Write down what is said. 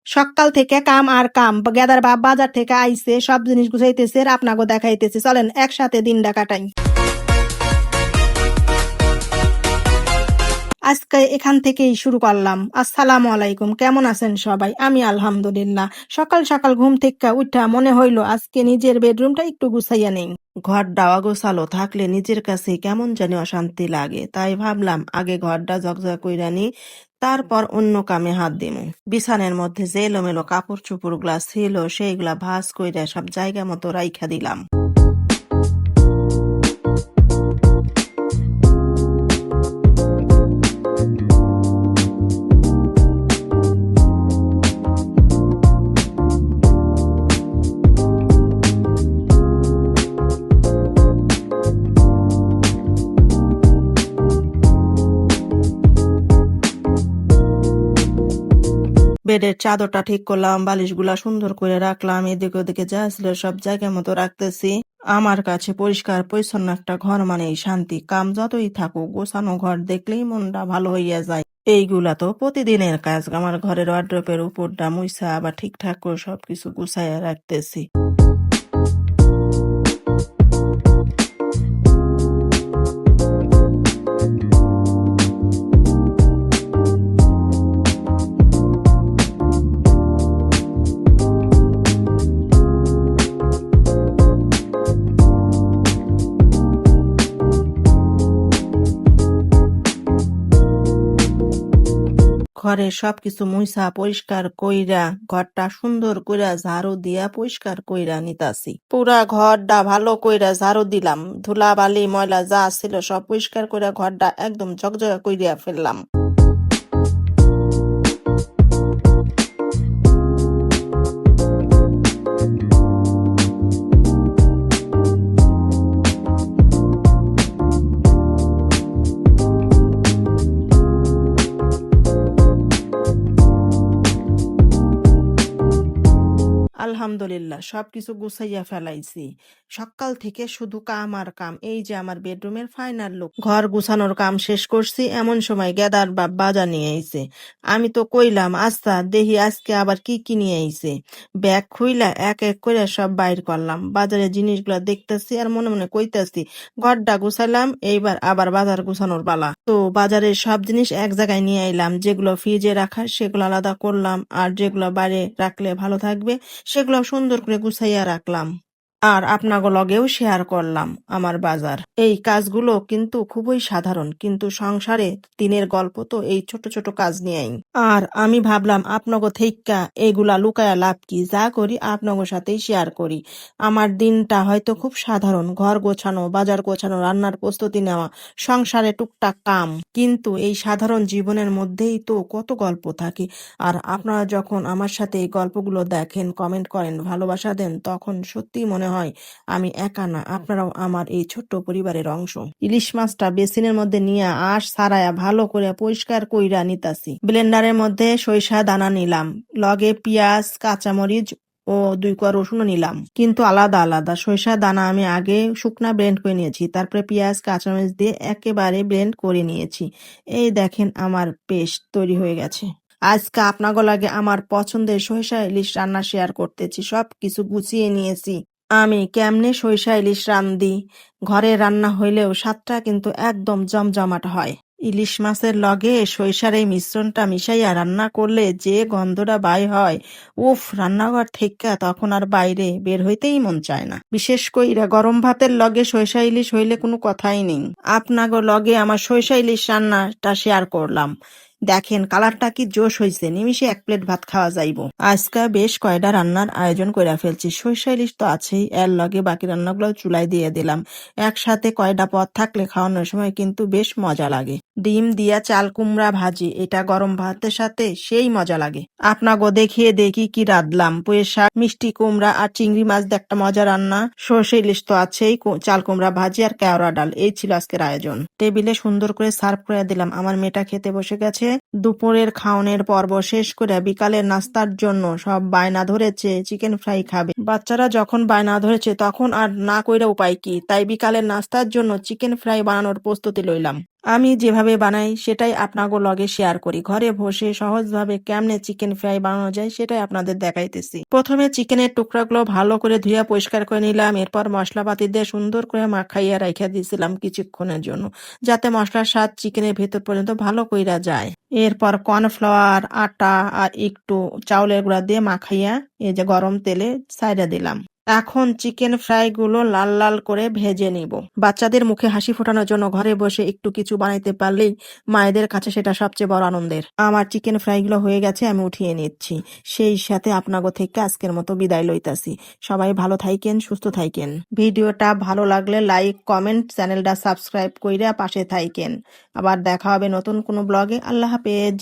সকাল থেকে কাম আর কাম গেদার বাপ বাজার থেকে আইছে সব জিনিস গুছাইতেছে আর আপনাকে দেখাইতেছে চলেন একসাথে দিনটা কাটাই। আজকে এখান থেকেই শুরু করলাম। আসসালামু আলাইকুম, কেমন আছেন সবাই? আমি আলহামদুলিল্লাহ। সকাল সকাল ঘুম থেকে উঠা মনে হইলো আজকে নিজের বেডরুমটা একটু গুছাইয়া নেই। ঘরটা অগোছালো থাকলে নিজের কাছে কেমন জানি অশান্তি লাগে, তাই ভাবলাম আগে ঘরটা ঝকঝক কইরা নি, তারপর অন্য কামে হাত দিমু। বিছানের মধ্যে যে এলোমেলো কাপড় চোপড় গুলা ছিল সেইগুলা ভাঁজ কইরা সব জায়গা মতো রাইখা দিলাম। বেডের চাদরটা ঠিক করলাম, বালিশগুলা সুন্দর করে রাখলাম, এদিকে ওদিকে যা ছিল সব জায়গা মতো রাখতেছি। আমার কাছে পরিষ্কার পরিচ্ছন্ন একটা ঘর মানেই শান্তি। কাম যতই থাকুক, গোছানো ঘর দেখলেই মনটা ভালো হইয়া যায়। এইগুলা তো প্রতিদিনের কাজ। আমার ঘরের ওয়ার্ড্রোবের উপরটা মুইছা আবার ঠিকঠাক করে সবকিছু গুছাইয়া রাখতেছি। ঘরের সবকিছু মুইছা পরিষ্কার কইরা ঘরটা সুন্দর কইরা ঝাড়ু দিয়া পরিষ্কার কইরা নিতাছি। পুরা ঘরটা ভালো কইরা ঝাড়ু দিলাম, ধুলা বালি ময়লা যা ছিল সব পরিষ্কার কইরা ঘরটা একদম ঝকঝকে কইরা ফেললাম। আলহামদুলিল্লাহ সবকিছু গুছাইয়া ফেলাইছি। সকাল থেকে শুধু কাম আর কাম। এই যে আমার বেডরুমের ফাইনাল লুক। ঘর গুছানোর কাম শেষ করছি, এমন সময় গেদার বাপ বাজার নিয়ে আইছে। আমি তো কইলাম আচ্ছা দেখি আজকে আবার কি কি নিয়ে আইছে। ব্যাগ খুইলা এক এক করে সব বাইর করলাম, বাজারের জিনিসগুলা দেখতেছি আর মনে মনে কইতাছি ঘরটা গুছাইলাম, এইবার আবার বাজার গুছানোর পালা। তো বাজারের সব জিনিস এক জায়গায় নিয়ে আইলাম, যেগুলো ফ্রিজে রাখার সেগুলো আলাদা করলাম, আর যেগুলো বাইরে রাখলে ভালো থাকবে সেগুলো সুন্দর করে গুছাইয়া রাখলাম। আর আপনাগো লগেও শেয়ার করলাম আমার বাজার। এই কাজগুলো কিন্তু খুবই সাধারণ, কিন্তু সংসারে দিনের গল্প তো এই ছোট ছোট কাজ নিয়েই। আর আমি ভাবলাম আপনাগো থেইক্কা এগুলা লুকায়া লাভ কি, যা করি আপনাগো সাথেই শেয়ার করি। আমার দিনটা হয়তো খুব সাধারণ, ঘর গোছানো, বাজার গোছানো, রান্নার প্রস্তুতি নেওয়া, সংসারে টুকটাক কাম, কিন্তু এই সাধারণ জীবনের মধ্যেই তো কত গল্প থাকে। আর আপনারা যখন আমার সাথে এই গল্পগুলো দেখেন, কমেন্ট করেন, ভালোবাসা দেন, তখন সত্যি মনে হয় আমি একা না, আপনারাও আমার এই ছোট্ট পরিবারের অংশ। ইলিশ মাছটা বেসিনের মধ্যে নিয়ে আঁশ ছাড়ায়া ভালো করে পরিষ্কার কইরা নিতাছি। ব্লেন্ডারের মধ্যে সরিষা দানা নিলাম, লগে পেঁয়াজ, কাঁচামরিচ ও 2 কোয়া রসুনও নিলাম, কিন্তু আলাদা আলাদা। সরিষা দানা আমি আগে শুকনা ব্লেন্ড করে নিয়েছি, তারপরে পেঁয়াজ কাঁচামরিচ দিয়ে একেবারে ব্লেন্ড করে নিয়েছি। এই দেখেন আমার পেস্ট তৈরি হয়ে গেছে। আজকে আপনাগো লাগে আমার পছন্দের সরিষা ইলিশ রান্না শেয়ার করতেছি। সব কিছু গুছিয়ে নিয়েছি। আমি কেমনে সরিষা ইলিশ রান্ধি, ঘরে রান্না হইলেও স্বাদটা কিন্তু একদম জমজমাট হয়। ইলিশ মাছের লগে সরিষার এই মিশ্রণটা মিশাইয়া রান্না করলে যে গন্ধটা বাই হয়, উফ, রান্নাঘর থেকে তখন আর বাইরে বের হইতেই মন চায় না। বিশেষ কইরা গরম ভাতের লগে সরিষা ইলিশ হইলে কোনো কথাই নেই। আপনাগো লগে আমার সরিষা ইলিশ রান্নাটা শেয়ার করলাম। দেখেন কালারটা কি জোশ হইছে, নিমিষে 1 প্লেট ভাত খাওয়া যাইব। আজকে বেশ কয়টা রান্নার আয়োজন কইরা ফেলছি। সরিষা ইলিশ তো আছেই, এর লগে বাকি রান্নাগুলো চুলায় দিয়ে দিলাম। একসাথে কয়টা পদ থাকলে খাওয়ানোর সময় কিন্তু বেশ মজা লাগে। ডিম দিয়া চাল কুমড়া ভাজি, এটা গরম ভাতের সাথে সেই মজা লাগে। আপনাগো দেখিয়ে দেখি কি রাঁধলাম। পুঁইয়ের শাক, মিষ্টি কুমড়া আর চিংড়ি মাছ দিয়ে একটা মজা রান্না, সরষে ইলিশ তো আছেই, চাল কুমড়া ভাজি আর কেওড়া ডাল, এই ছিল আজকের আয়োজন। টেবিলে সুন্দর করে সার্ভ করে দিলাম। আমার মেয়েটা খেতে বসে গেছে। দুপুরের খাওনের পর্ব শেষ করে বিকালের নাস্তার জন্য সব বায়না ধরেছে চিকেন ফ্রাই খাবে। বাচ্চারা যখন বায়না ধরেছে তখন আর না কইরা উপায় কি, তাই বিকালের নাস্তার জন্য চিকেন ফ্রাই বানানোর প্রস্তুতি লইলাম। আমি যেভাবে বানাই সেটাই আপনাগো লগে শেয়ার করি। ঘরে বসে সহজভাবে কেমনে চিকেন ফ্রাই বানানো যায় সেটাই আপনাদের দেখাইতেছি। প্রথমে চিকেনের টুকরাগুলো ভালো করে ধুইয়া পরিষ্কার করে নিলাম। এরপর মশলাপাতি দিয়ে সুন্দর করে মাখাইয়া রাইখা দিয়েছিলাম কিছুক্ষণের জন্য, যাতে মশলার স্বাদ চিকেনের ভেতর পর্যন্ত ভালো কইরা যায়। এরপর কর্নফ্লাওয়ার, আটা আর একটু চাউলের গুঁড়া দিয়ে মাখাইয়া এই যে গরম তেলে ছাইড়া দিলাম। এখন চিকেন ফ্রাই গুলো লাল লাল করে ভেজে নিব। বাচ্চাদের মুখে হাসি ফোটানোর জন্য ঘরে বসে একটু কিছু বানাইতে পারলেই মায়েদের কাছে সেটা সবচেয়ে বড় আনন্দের। আমার চিকেন ফ্রাই গুলো হয়ে গেছে, আমি উঠিয়ে নিচ্ছি। সেই সাথে আপনাগো থেকে আজকের মতো বিদায় লইতাছি। সবাই ভালো থাইকেন, সুস্থ থাইকেন। ভিডিওটা ভালো লাগলে লাইক, কমেন্ট, চ্যানেলটা সাবস্ক্রাইব কইরা পাশে থাইকেন। আবার দেখা হবে নতুন কোনো ব্লগে। আল্লাহ হাফেজ।